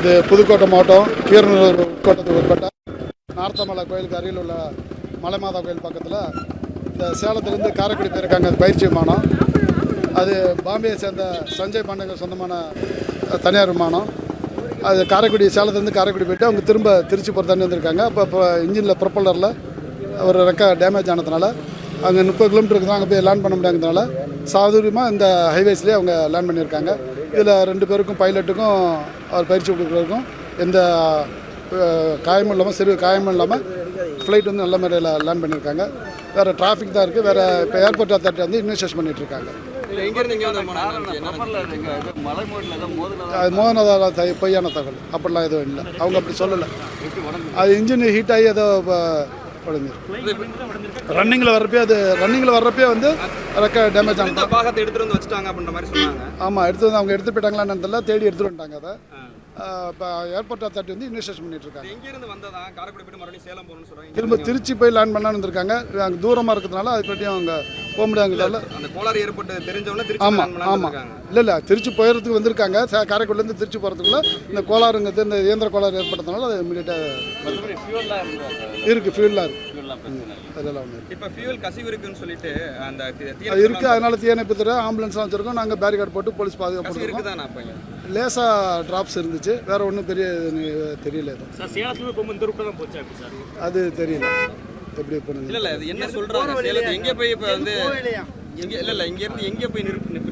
இது புதுக்கோட்டை மாவட்டம் கீரனூர் கோட்டத்துக்கு உட்பட்ட நார்த்தமலை கோயிலுக்கு அருகில் உள்ள மலைமாதா கோயில் பக்கத்தில் இந்த சேலத்திலேருந்து காரைக்குடி போயிருக்காங்க. அது பயிற்சி விமானம். அது பாம்பேயை சேர்ந்த சஞ்சய் பாண்டேங்க சொந்தமான தனியார் விமானம். அது சேலத்துலேருந்து காரைக்குடி போய்ட்டு அவங்க திரும்ப திருச்சி போகிறதாண்டி வந்திருக்காங்க. இப்போ இன்ஜினில் ப்ரொப்பல்லரில் ஒரு ரெக்கை டேமேஜ் ஆனதுனால அங்கே 30 கிலோமீட்டருக்கு தான் அங்கே போய் லேண்ட் பண்ண முடியாததுனால சாதுரியமாக இந்த ஹைவேஸ்லேயே அவங்க லேண்ட் பண்ணியிருக்காங்க. இதில் 2 பேருக்கும் பைலட்டுக்கும் அவர் பயிற்சி கொடுக்குறதுக்கும் எந்த காயமும் இல்லாமல் சிறு காயமும் இல்லாமல் ஃப்ளைட் வந்து நல்ல முறையில் லேண்ட் பண்ணியிருக்காங்க. வேறு டிராஃபிக் தான் இருக்குது. வேறு இப்போ ஏர்போர்ட் அத்தாரிட்டி வந்து இன்வெஸ்டிகேஷன் பண்ணிகிட்ருக்காங்க. அது மோதனதால பொய்யான தகவல் அப்படிலாம் எதுவும் இல்லை. அவங்க அப்படி சொல்லலை. அது இன்ஜின் ஹீட் ஆகி ஏதோ உடஞ்சி ரன்னிங்கில் வர்றப்பே வந்து ரெக்க டேமேஜ் ஆனது. ஆமாம், எடுத்து வந்து அவங்க எடுத்துகிட்டு போயிட்டாங்களான்னு தெரியல. தேடி எடுத்துகிட்டு வந்துட்டாங்க. அதை இப்போ ஏர்போர்ட் அத்தாரிட்டி வந்து இன்வெஸ்டிகேஷன் பண்ணிட்டு இருக்காங்க. திரும்ப திருச்சி போய் லேண்ட் பண்ணலான்னு இருந்திருக்காங்க. அங்கே தூரமாக இருக்கிறதுனால அது பற்றியும் அவங்க போக முடியாதுனால ஆமாம் இல்லை திருச்சி போகிறதுக்கு வந்திருக்காங்க. காரைக்குடிலேருந்து திருச்சி போகிறதுக்குள்ள இந்த கோளாறுங்கிறது இந்த இயந்திர கோளாறு ஏற்பட்டதுனால அது இமீடியட்டாக இருக்குது. ஃபியூல்லாம் இருக்குது. அதெல்லாம் இப்போ ஃபியூல் கசிவு இருக்குன்னு சொல்லிட்டு அந்த அது இருக்குது. அதனால தீயணைப்பு துறை ஆம்புலன்ஸ்லாம் வச்சுருக்கோம். நாங்கள் பேரிகார்டு போட்டு போலீஸ் பாதுகாப்பு இருக்கோம். லேசாக ட்ராப்ஸ் இருந்துச்சு. வேற ஒன்றும் பெரிய தெரியல. அது தெரியல எப்படி பண்ணுது. இல்லை அது என்ன சொல்கிறாங்க எங்கே போய் இப்போ வந்து எங்கே இல்லை இங்கேருந்து எங்கே போய்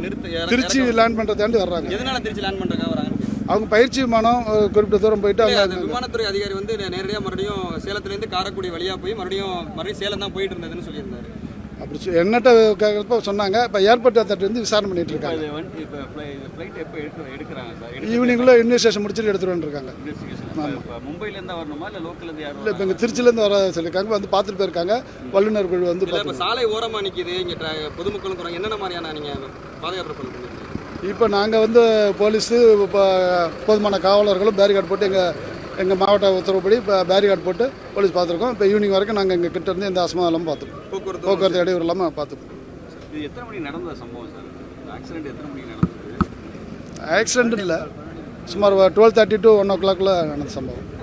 நிறுத்த திருச்சி லேண்ட் பண்ணுறதாண்டி வர்றாங்க. எதனால திருச்சி லேண்ட் பண்ணுறாங்க வராங்க? அவங்க பயிற்சி விமானம் குறிப்பிட்ட தூரம் போயிட்டு அவங்க விமானத்துறை அதிகாரி வந்து நேரடியாக மறுபடியும் சேலத்துலேருந்து காரைக்குடி வழியாக போய் மறுபடியும் சேலம் தான் போயிட்டு இருந்ததுன்னு சொல்லியிருந்தாரு. அப்படி என்னட்ட கேட்குறப்ப சொன்னாங்க. இப்போ ஏர்போர்ட் அத்தாரிட்டி வந்து விசாரணை பண்ணிட்டு இருக்காங்க. ஈவினிங்குள்ளே இன்வெஸ்டிகேஷன் முடிச்சுட்டு எடுத்துகிட்டு வந்துருக்காங்க. மும்பைலேருந்து வரணுமா இல்லை லோக்கல்லேருந்து யாரும் இல்லை இப்போ இங்கே திருச்சிலேருந்து வர சொல்லியிருக்காங்க. வந்து பார்த்துட்டு போயிருக்காங்க. வல்லுநர் குழு வந்து இப்போ சாலை ஓரமாக நிற்கிது. இங்கே பொதுமக்களும் என்னென்ன மாதிரியான நீங்கள் பாதுகாப்பு பண்ணுறீங்க? இப்போ நாங்கள் வந்து போலீஸு இப்போ போதுமான காவலர்களும் பேரிகார்டு போட்டு எங்கள் மாவட்ட உத்தரவுப்படி இப்போ பேரிகார்டு போட்டு போலீஸ் பார்த்துருக்கோம். இப்போ ஈவினிங் வரைக்கும் நாங்கள் எங்கள் கிட்ட இருந்து எந்த அசம்பாதம் இல்லாமல் பார்த்துருக்கோம். போக்குவரத்து இடையூறு இல்லாமல் பார்த்துருக்கோம். இது எத்தனை மணி நடந்த சம்பவம் சார்? ஆக்சிடென்ட் எத்தனை மணி நடந்தது? ஆக்சிடென்ட் இல்லை, சுமார் 12:30 to 1 o'clock நடந்த சம்பவம்.